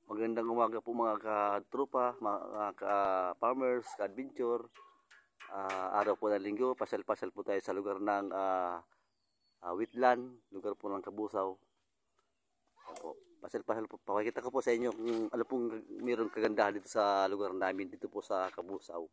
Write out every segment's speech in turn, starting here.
Magandang umaga po mga ka-tropa, mga ka-farmers, ka-adventure. Araw po ng linggo, pasyal-pasyal po tayo sa lugar ng Wheatland, lugar po ng Kabusaw. Opo, pasyal-pasyal po. Pakikita ko po sa inyo kung ano pong mayroong kagandahan dito sa lugar namin, dito po sa Kabusaw.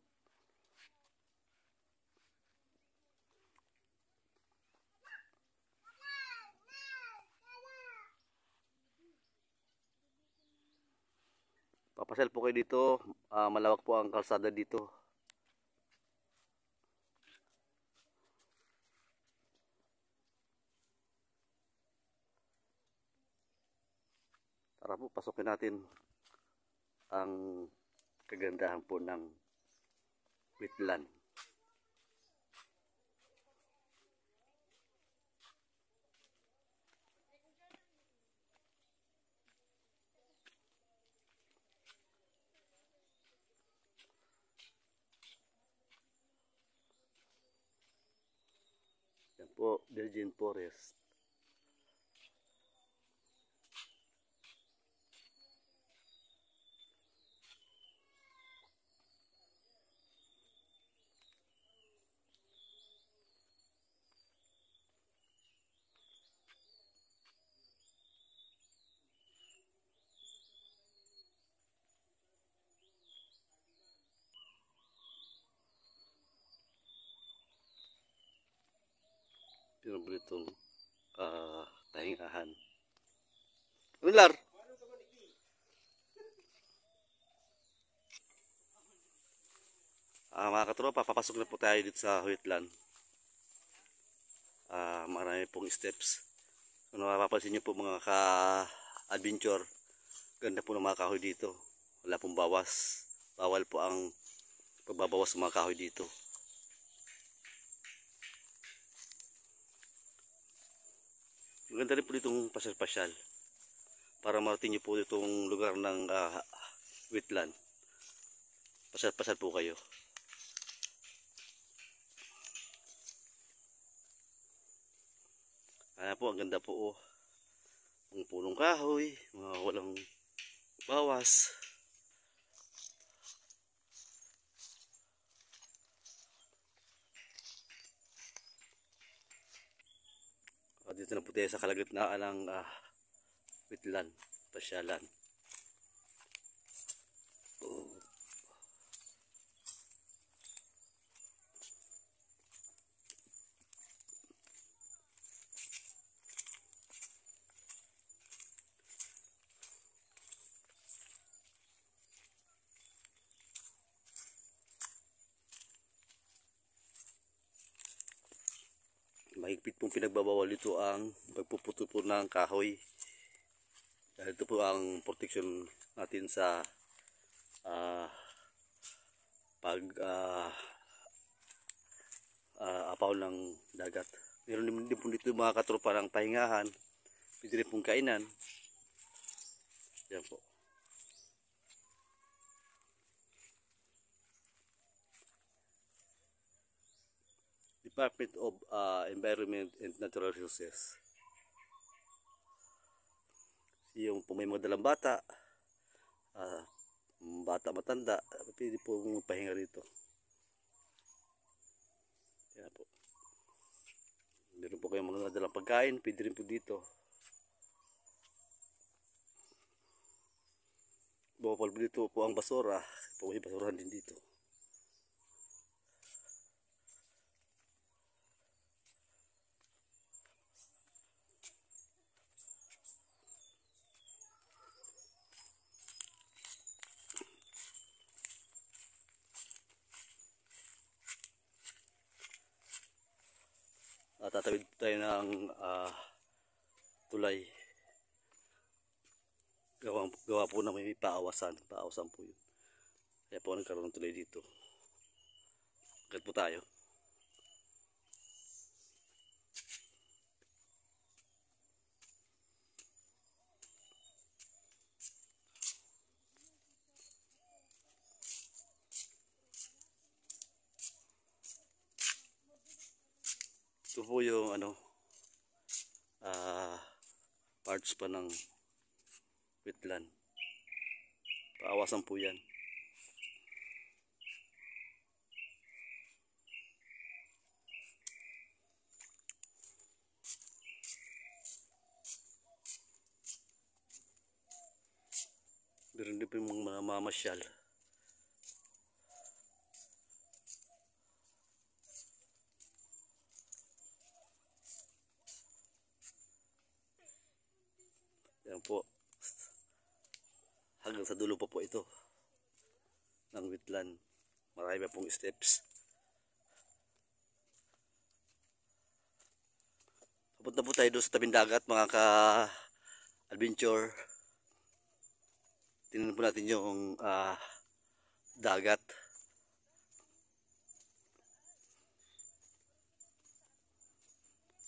Papasyal po kayo dito, malawak po ang kalsada dito. Tara po, pasukin natin ang kagandahan po ng Wheatland. Yan po, Virgin Forest. Pinabritong tahingahan. Ular! Mga katropa, papasok na po tayo dito sa Wheatland. Marami pong steps. Kung mapapansin nyo po mga ka-adventure, ganda po ng mga kahoy dito. Wala pong bawas. Bawal po ang pagbabawas ng mga kahoy dito. Maganda rin po ditong pasyal-pasyal para marating nyo po itong lugar ng Wheatland. Pasyal-pasyal po kayo. Ayan po, ang ganda po oh. Ang punong kahoy, mga walang bawas. Dito na po tayo sa kalagitnaan ng Wheatland, pasyalan. Mahigpit pong pinagbabawal dito ang pagpuputo po ng kahoy. Dahil ito po ang protection natin sa apaw ng dagat. Meron din po dito mga katropa ng pahingahan. Pwede rin pong kainan. Yan po. Department of Environment and Natural Resources. Yung po may mga dalang bata, bata matanda, pwede po pahinga rito. Yan po. Meron po kayong mga dalang pagkain, pwede rin po dito. Bawal po dito po ang basura, po may basurahan din dito. Tatawid tayo ng tulay. Gawa po na may paawasan po yun. Kaya po nagkaroon ng tulay dito. Agad po tayo. Ito po yung parts pa ng Wheatland. Bawasan po yan. Meron din po yung mga mamasyal. Yan po. Hanggang sa dulo po ito ng wetland. Marami pa pong steps. Papunta po tayo doon sa tabing dagat, mga ka-adventure. Tingnan po natin yung dagat.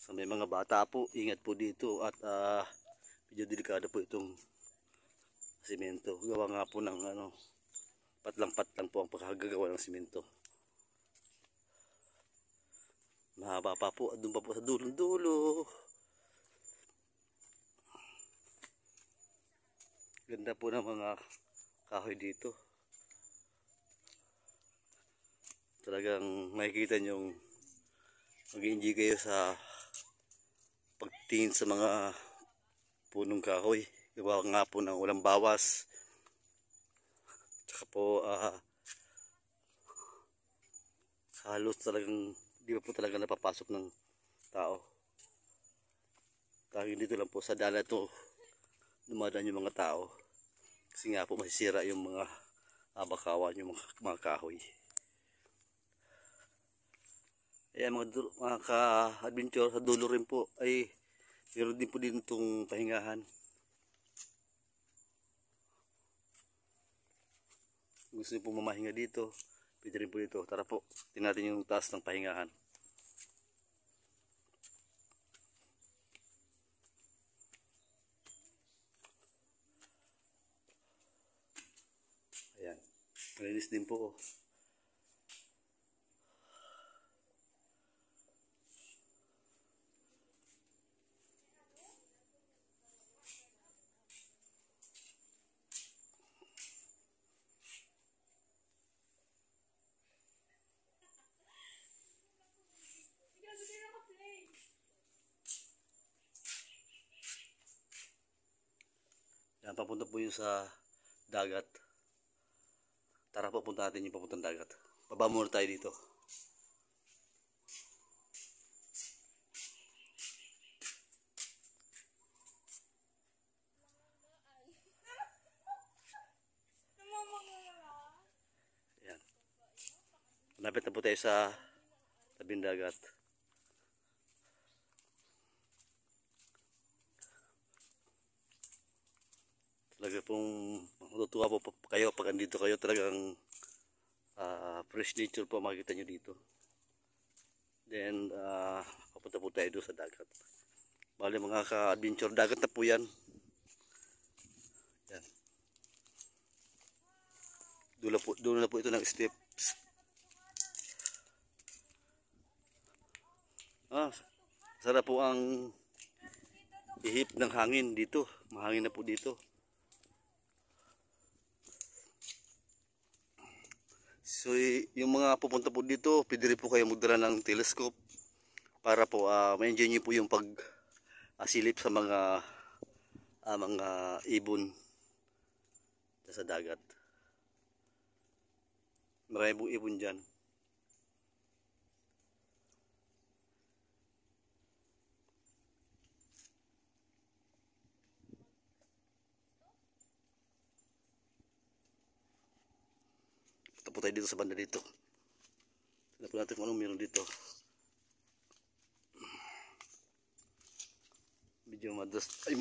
So may mga bata po, ingat po dito at medyo delikado po itong simento. Gawa nga po ng patlang-patlang po ang pagkakagawa ng simento. Mahaba pa po, doon pa po sa dulo-dulo. Ganda po ng mga kahoy dito. Talagang makikita nyo, mag-i-enjoy kayo sa pagtingin sa mga punong kahoy. Gawa nga po ng walang bawas. Tsaka po halos talagang di ba po talaga napapasok ng tao. Tanging dito lang po sa dala to dumadaan yung mga tao. Kasi nga po masisira yung mga bakawan, yung mga kahoy. Ayan mga ka-adventure, sa dulo rin po ay meron din po din itong pahingahan. Gusto niyo po mamahinga dito, pwede rin po dito. Tara po, tingnan natin yung taas ng pahingahan. Ayan, malinis din po. Yan, papunta po yun sa dagat. Tara po, punta natin yung papuntang dagat. Baba muna tayo dito. Yan. Malapit na po tayo sa tabing dagat. Talaga pong matutuwa po kayo pag andito kayo. Talagang fresh nature po makikita nyo dito. Then papunta po tayo doon sa dagat. Bali mga ka-adventure, dagat na po yan. Yan. Dulo na po ito ng steps. Sarap po ang ihip ng hangin dito. Mahangin na po dito. So yung mga pupunta po dito, pwede rin po kayo magdala ng telescope para po ma-enjoy nyo po yung silip sa mga ibon sa dagat. Marami pong ibon dyan. Punta po tayo dito sa banda dito. Tignan po natin kung anong meron dito. Medyo madas. Ay,